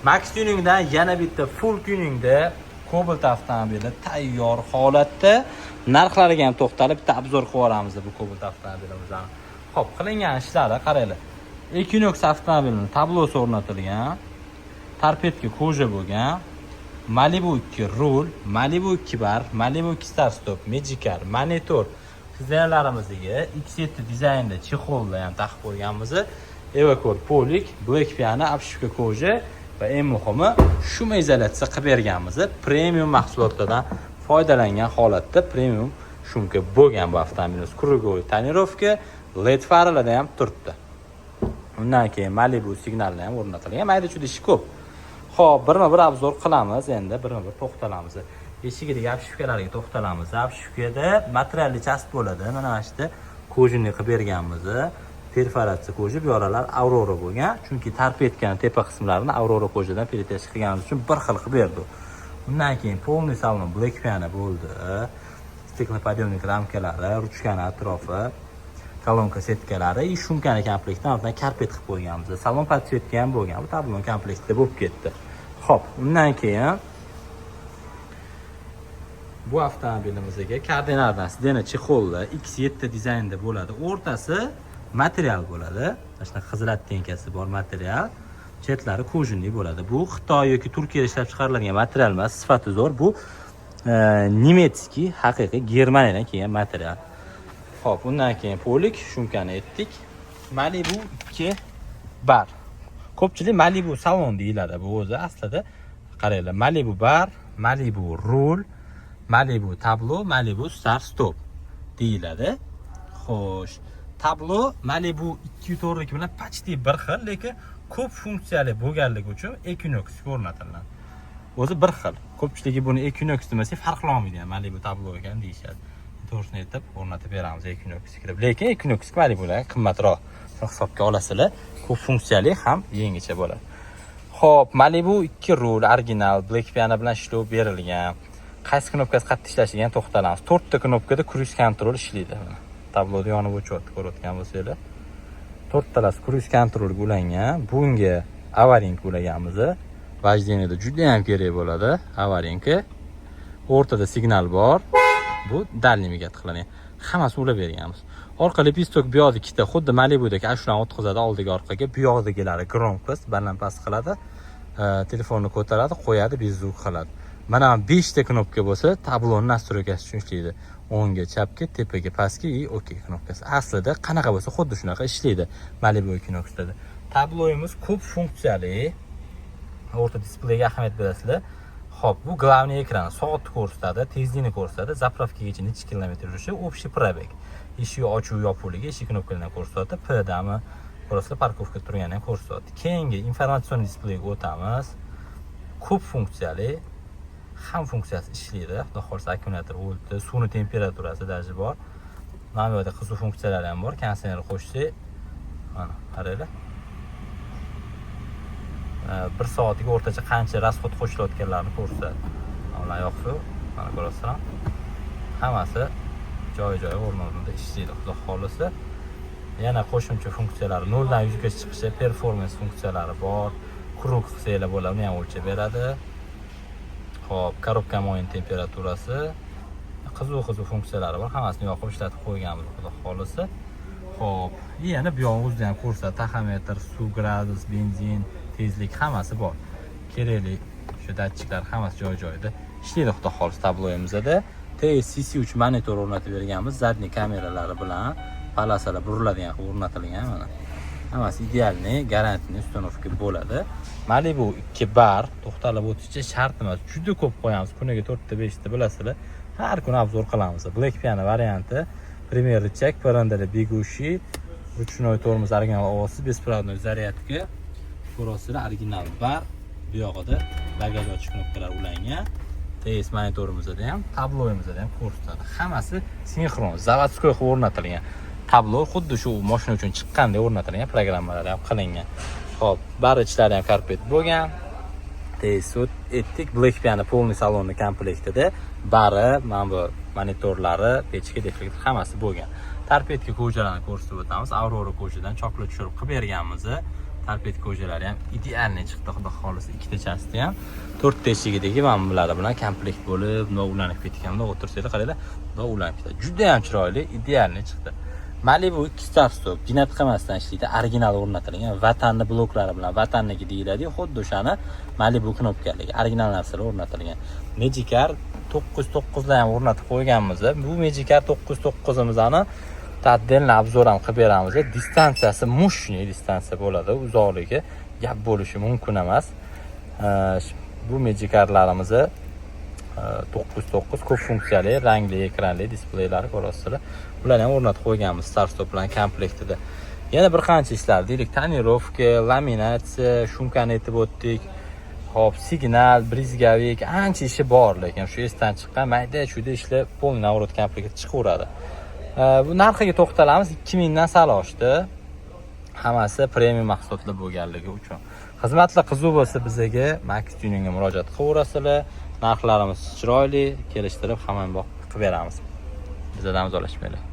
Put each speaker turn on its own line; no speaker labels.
Max Tuningdan yana bitta full tuningda Cobalt avtomobili tayyor holatda. Narxlariga ham to'xtalib bitta obzor qilib olamiz bu Cobalt avtomobilimizni. Xo'p, qilingan ishlari qaranglar. Equinox avtomobilining tablosi o'rnatilgan. Torpedga koja bo'lgan. Malibu 2 rul, Malibu 2 bar, Malibu 2 start stop, Magicar, monitor dizaynerlarimizga X7 dizaynda chexolda ham taqib qo'yganmiz. Evacor polik, black piano, obshivka koja va eng muhimi shum izolyatsiya qilib berganmiz. Premium mahsulotlardan foydalangan holatda premium shumka bo'lgan bu avtomobilimiz. Krugovoy tonirovka, LED farlarda ham turibdi. Undan keyin Malibu signallar ham o'rnatilgan. Mayda-chuyda ish ko'p. Xo'p, birma-bir obzor qilamiz, endi birma-bir to'xtalamiz. Eshigidagi obshivkalarga to'xtalamiz. Obshivkada materialli chast bo'ladi. Mana shunda kojini qilib berganmiz. Perforatsiya koji, bu yoralar Aurora bo'lgan. Chunki torpedkaning tepa qismlarini Aurora kojadan peretash qilganimiz uchun bir xil qilib berdi. Undan keyin polniy salon black piano bo'ldi. Stiklopodiyomnik ramkalari, ruchkani atrofi, kolonka setkalari, shumkani komplektdan ortidan karpet qilib qo'yganmiz. Salon podsvetka ham bo'lgan. Bu tablon komplektida bo'lib ketdi. Xo'p, undan keyin bu avtomobilimizga koordinatdan sidena chexolda X7 dizaynda bo'ladi. O'rtasi material bo'ladi. Mana xizrat tenkasi bor material. Chetlari kojinli bo'ladi. Bu Xitoy yoki Turkiyada ishlab chiqariladigan material emas, sifati zo'r. Bu nemetskiy, haqiqiy Germaniyadan kelgan material. Xo'p, undan keyin polik shumkani etdik. Malibu 2 bar. Ko'pchilik Malibu salon deyiladi bu o'zi. Aslida qaranglar, Malibu bar, Malibu rul, Malibu tablo, Malibu start stop deyiladi. Xo'sh, tablo Malibu 2.2 bilan почти bir xil, lekin ko'p funksiyali bo'lganligi uchun Equinox o'rnatilgan. O'zi bir xil. Ko'pchiligi buni Equinox demasa farqlanmaydi, Malibu tablo ekan deyishadi. To'g'risini aytib o'rnatib beramiz Equinox kirib. Lekin Equinox Malibular qimmatroq hisobga olasizlar. Ko'p funksiyali ham yangicha bo'ladi. Xo'p, Malibu 2 rul original black piano bilan ishlov berilgan. Qaysi knopkasi qattiq ishlashiga to'xtalamiz. 4 ta knopkada cruise control ishlaydi. Tabloda yonib o'chyapti, ko'rayotgan bo'lsanglar. 4 talasi cruise control ulangan. Bunga avaring ulaganmiz. Vajdeniyada juda ham kerak bo'ladi avaringi. O'rtada signal bor. Bu dalnimiga qilingan. Hammasi ulab berganmiz. Orqa lepistok bu yoqda ikkita, xuddi Malibudagi ashulani o'tkazadi oldiga orqaga. Bu yoqdagilari gronkast, baland-past qiladi. Telefonni ko'taradi, qo'yadi, bezuk qiladi. Mana 5 ta knopka bo'lsa, tabloni nastroykasi uchun ishlaydi. O'ngga, chapga, tepaga, pastga va OK knopkasi. Aslida qanaqa bo'lsa, xuddi shunaqa ishlaydi Malibu Equinox'da. Tabloyimiz ko'p funksiyali. O'rta displeyga ahamiyat berasizlar. Xo'p, bu glavniy ekran soatni ko'rsatadi, tezlikni ko'rsatadi, zapravkagacha necha kilometr yurishi, общий пробег. Eshik ochuv yopuqligi, eshik knopkalarini ko'rsatadi, P-dami, ko'rasizlar, parkovka turganini ham ko'rsatadi. Keyingi informatsion displeyga o'tamiz. Ko'p funksiyali, ham funksiyasi ishlaydi. Xudo xolsa akkumulyator volti, suvni temperaturasi daji bor. Mana bu yerda qiziq funksiyalari ham bor. Konditsioner qo'shsak, mana qaranglar. 1 soatiga o'rtacha qancha rasxod qo'shilayotganlarini ko'rsatadi. Mana oyoq suv, mana ko'rasizlar. Hammasi joy-joyi o'rnida ishlaydi, xudo xolisa. Yana qo'shimcha funksiyalari 0 dan 100 ga chiqishi, performance funksiyalari bor. Krug qilsanglar bo'ladi, uni ham o'lchab beradi. Xo'p, korobka moyin temperaturasi, qiziq funksiyalari bor. Hammasini yoqib ishlatib qo'yganmiz, xudo xolisa. Xo'p, yana bu yog'imizda ham ko'rsatadi, taxometr, suv, gradus, benzin, tezlik hammasi bor. Kerakli shu datchiklar hammasi joy-joyida ishlaydi, xudo xolisa tabloyimizda. TSCC3 monitor o'rnatib berganmiz, zadniy kameralari bilan palasalar buriladigan qilib o'rnatilgan mana. Hammasi idealni, garantini uстановка bo'ladi. Malibu 2 bar to'xtalib o'tishcha shart emas. Juda ko'p qo'yamiz. Kuniga 4 ta 5 ta bilasizlar. Har kuni obzor qilamiz. Black piano varianti, premier rычаг, parrandali бегущий, ручной tormoz original ovozsiz, беспроводной zaryadka. Ko'rasizlar, original bar. Bu yoqida bagaj ochish knopkalari ulangan. TS monitorimizda ham, tabloyimizda ham ko'rsatadi. Hammasi sinxron, zavodskoy qilib o'rnatilgan. Tablo xuddi shu mashina uchun chiqqandek o'rnatilgan, programmalar ham qilingan. Xo'p, bari ichlari ham karpet bo'lgan. TS etdik, black piano polniy salonni komplektida bari, mana bu monitorlari, pechka, deflektor hammasi bo'lgan. Torpedka kojalarni ko'rsatib o'tamiz. Aurora kojadan chokla tushirib qilib berganmiz. Torped ko'jalari ham idealniy chiqdi, xudo xolisa. Ikkitachasida ham 4 teshigidagi mana bular bilan komplekt bo'lib, bunday ulanib ketgan. Bunday o'tirsanglar qaranglar, bunday ulanib ketadi. Juda ham chiroyli, idealniy chiqdi. Malibu 2 start stop, dinat qilmasdan ishlaydi, original o'rnatilgan, vatanni bloklari bilan vatanniki deyiladi-yu, xuddi o'shani Malibu knopkaligi, original narsalar o'rnatilgan. Magicar 909 da ham o'rnatib qo'yganmiz. Bu Magicar 909imizni tadbirni obzor ham qilib beramiz. Distansiyasi mushni distansiya bo'ladi, uzoqligi gap bo'lishi mumkin emas. Bu Magicarlarimiz 909 ko'p funksiyali, rangli, ekranli displeylari ko'rasizlar. Bularni ham o'rnatib qo'yganmiz start stop bilan komplektida. Yana bir qancha ishlar, deylik, tonirovka, laminatsiya, shumkani aytib o'tdik. Hop, signal, brizgavik, ancha ishi bor, lekin shu esdan chiqqan mayda-chuyda ishlar polniy navrot komplektda chiqaveradi. Bu narxiga to'xtalamiz. 2000 dan sal oshdi. Hammasi premium mahsulotlar bo'lganligi uchun. Xizmatlar qiziq bo'lsa bizga Max Tuningga murojaat qilaverasizlar. Narxlarimiz chiroyli, kelishtirib hamma qilib beramiz. Bizdan imzolashmaylar.